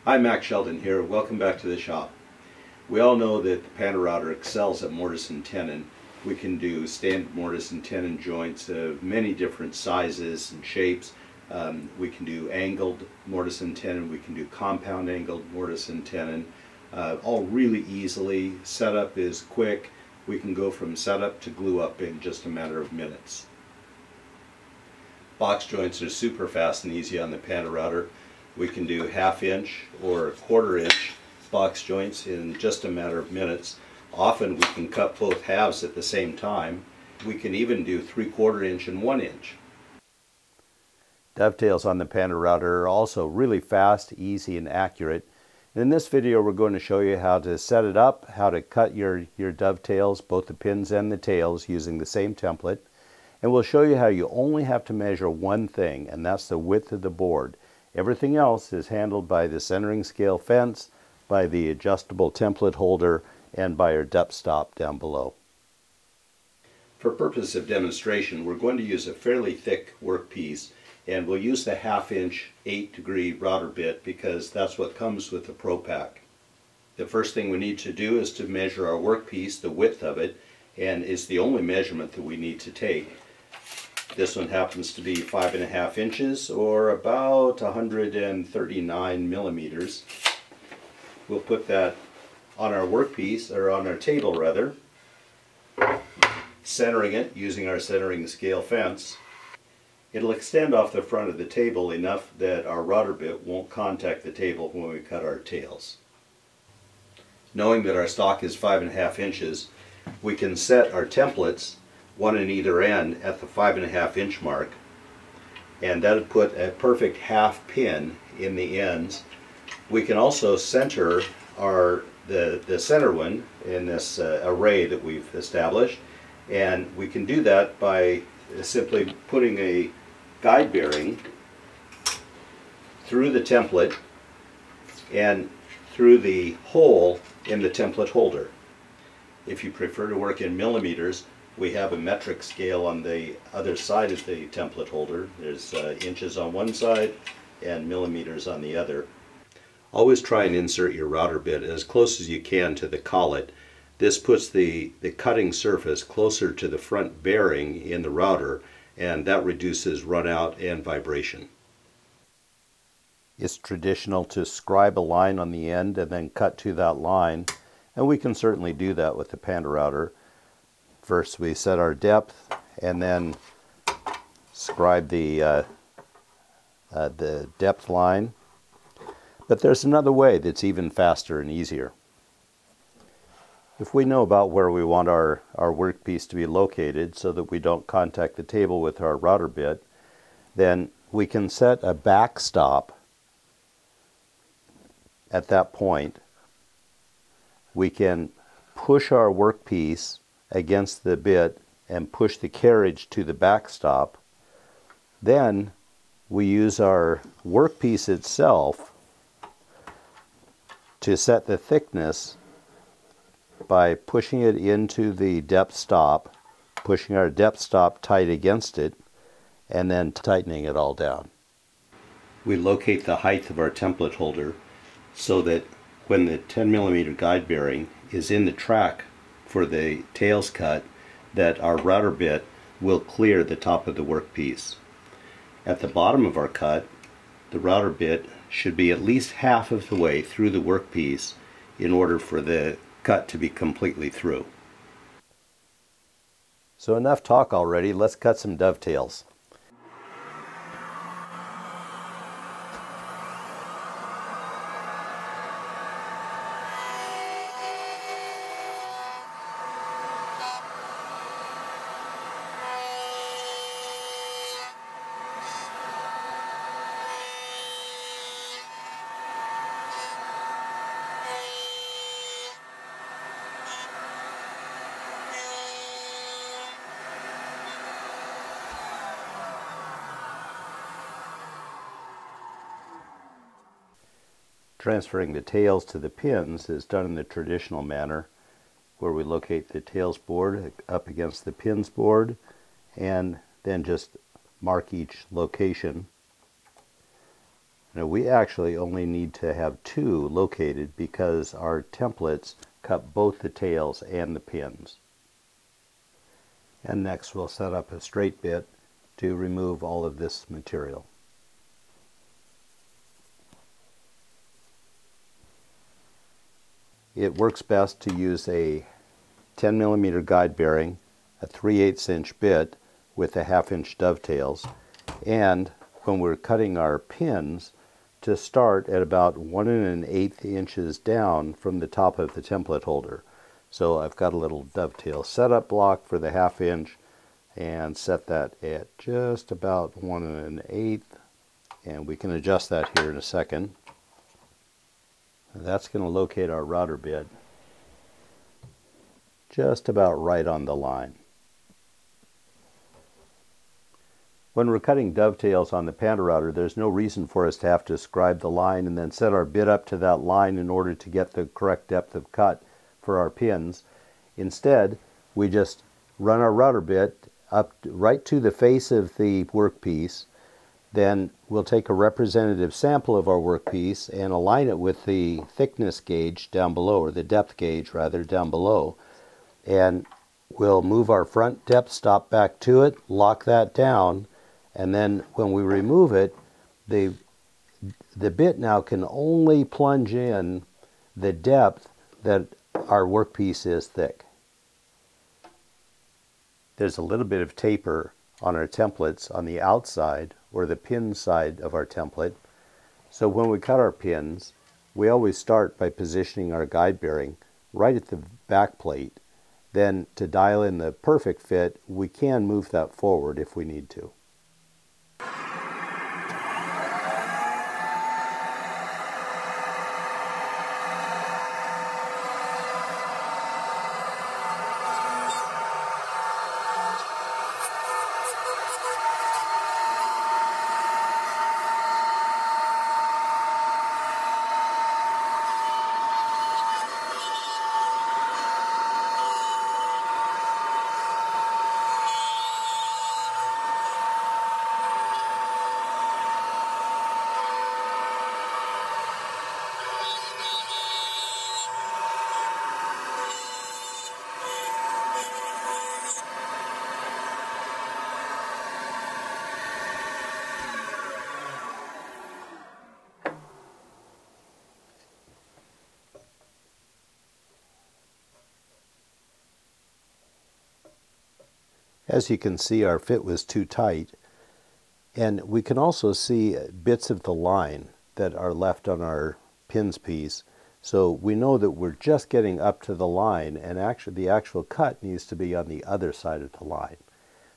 Hi, Max Sheldon here. Welcome back to the shop. We all know that the Panda Router excels at mortise and tenon. We can do standard mortise and tenon joints of many different sizes and shapes. We can do angled mortise and tenon. We can do compound angled mortise and tenon. All really easily. Setup is quick. We can go from setup to glue up in just a matter of minutes. Box joints are super fast and easy on the Panda Router. We can do 1/2 inch or 1/4 inch box joints in just a matter of minutes. Often we can cut both halves at the same time. We can even do 3/4 inch and 1 inch. Dovetails on the Panda Router are also really fast, easy, and accurate. In this video we're going to show you how to set it up, how to cut your dovetails, both the pins and the tails, using the same template. And we'll show you how you only have to measure one thing, and that's the width of the board. Everything else is handled by the centering scale fence, by the adjustable template holder, and by our depth stop down below. For purpose of demonstration, we're going to use a fairly thick workpiece, and we'll use the 1/2 inch 8-degree router bit because that's what comes with the Pro Pack. The first thing we need to do is to measure our workpiece, the width of it, and it's the only measurement that we need to take. This one happens to be 5.5 inches, or about 139 millimeters. We'll put that on our workpiece, or on our table rather, centering it using our centering scale fence. It'll extend off the front of the table enough that our router bit won't contact the table when we cut our tails. Knowing that our stock is 5.5 inches, we can set our templates, one in either end, at the 5.5 inch mark, and that'll put a perfect 1/2 pin in the ends. We can also center the center one in this array that we've established, and we can do that by simply putting a guide bearing through the template and through the hole in the template holder. If you prefer to work in millimeters, we have a metric scale on the other side of the template holder. There's inches on one side and millimeters on the other. Always try and insert your router bit as close as you can to the collet. This puts the cutting surface closer to the front bearing in the router, and that reduces runout and vibration. It's traditional to scribe a line on the end and then cut to that line, and we can certainly do that with the Panda Router. First we set our depth and then scribe the depth line. But there's another way that's even faster and easier. If we know about where we want our workpiece to be located so that we don't contact the table with our router bit, then we can set a backstop at that point. We can push our workpiece against the bit and push the carriage to the backstop. Then we use our workpiece itself to set the thickness by pushing it into the depth stop, pushing our depth stop tight against it, and then tightening it all down. We locate the height of our template holder so that when the 10mm guide bearing is in the track for the tails cut, that our router bit will clear the top of the workpiece. At the bottom of our cut, the router bit should be at least half of the way through the workpiece in order for the cut to be completely through. So enough talk already, let's cut some dovetails. Transferring the tails to the pins is done in the traditional manner, where we locate the tails board up against the pins board and then just mark each location. Now we actually only need to have 2 located because our templates cut both the tails and the pins. And next we'll set up a straight bit to remove all of this material. It works best to use a 10mm guide bearing, a 3/8 inch bit with a 1/2 inch dovetails, and when we're cutting our pins, to start at about 1 1/8 inches down from the top of the template holder. So I've got a little dovetail setup block for the 1/2 inch and set that at just about 1 1/8, and we can adjust that here in a second. That's going to locate our router bit just about right on the line. When we're cutting dovetails on the Panda router, there's no reason for us to have to scribe the line and then set our bit up to that line in order to get the correct depth of cut for our pins. Instead, we just run our router bit up right to the face of the workpiece. Then we'll take a representative sample of our workpiece and align it with the thickness gauge down below, or the depth gauge rather, down below. And we'll move our front depth stop back to it, lock that down, and then when we remove it, the bit now can only plunge in the depth that our workpiece is thick. There's a little bit of taper on our templates on the outside, or the pin side of our template. So when we cut our pins, we always start by positioning our guide bearing right at the back plate. Then to dial in the perfect fit, we can move that forward if we need to. As you can see, our fit was too tight, and we can also see bits of the line that are left on our pins piece. So we know that we're just getting up to the line, and actually the actual cut needs to be on the other side of the line.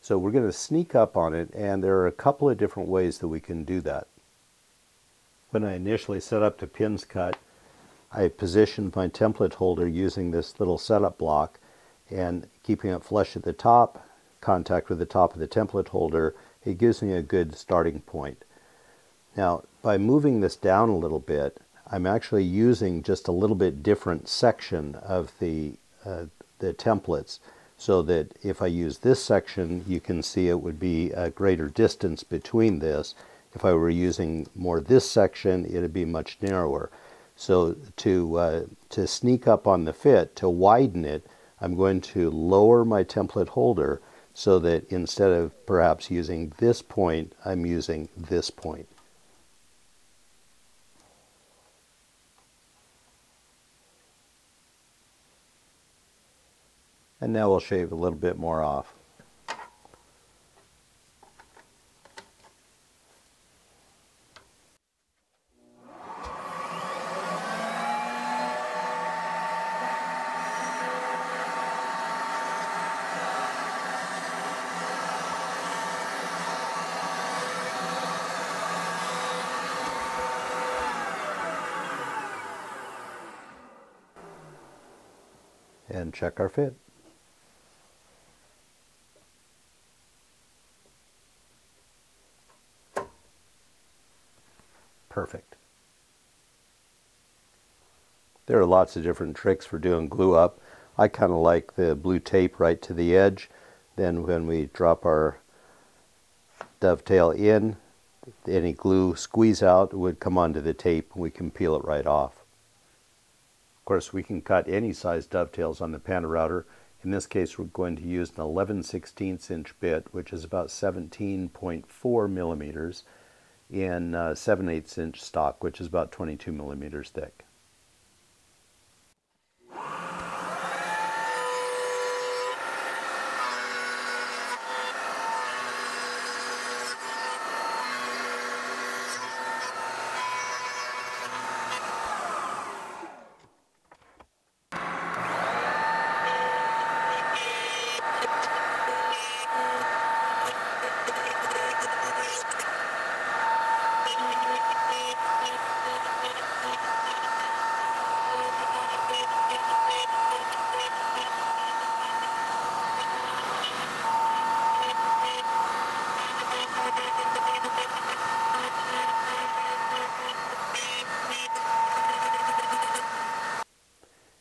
So we're going to sneak up on it, and there are a couple of different ways that we can do that. When I initially set up the pins cut, I positioned my template holder using this little setup block and keeping it flush at the top, contact with the top of the template holder. It gives me a good starting point. Now, by moving this down a little bit, I'm actually using just a little bit different section of the templates, so that if I use this section, you can see it would be a greater distance between this. If I were using more this section, it would be much narrower. So to sneak up on the fit, to widen it, I'm going to lower my template holder so that instead of perhaps using this point, I'm using this point. And now we'll shave a little bit more off. And check our fit. Perfect. There are lots of different tricks for doing glue up. I kind of like the blue tape right to the edge. Then when we drop our dovetail in, any glue squeeze out would come onto the tape and we can peel it right off. Of course, we can cut any size dovetails on the Panda Router. In this case, we're going to use an 11/16 inch bit, which is about 17.4 millimeters, in 7/8 inch stock, which is about 22 millimeters thick.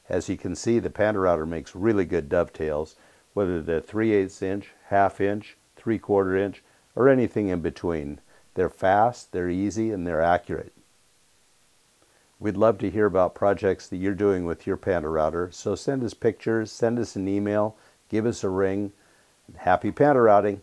As you can see, the Panda Router makes really good dovetails, whether they're 3/8 inch, 1/2 inch, 3/4 inch, or anything in between. They're fast, they're easy, and they're accurate. We'd love to hear about projects that you're doing with your Panda Router, so send us pictures, send us an email, give us a ring. Happy Panda Routing!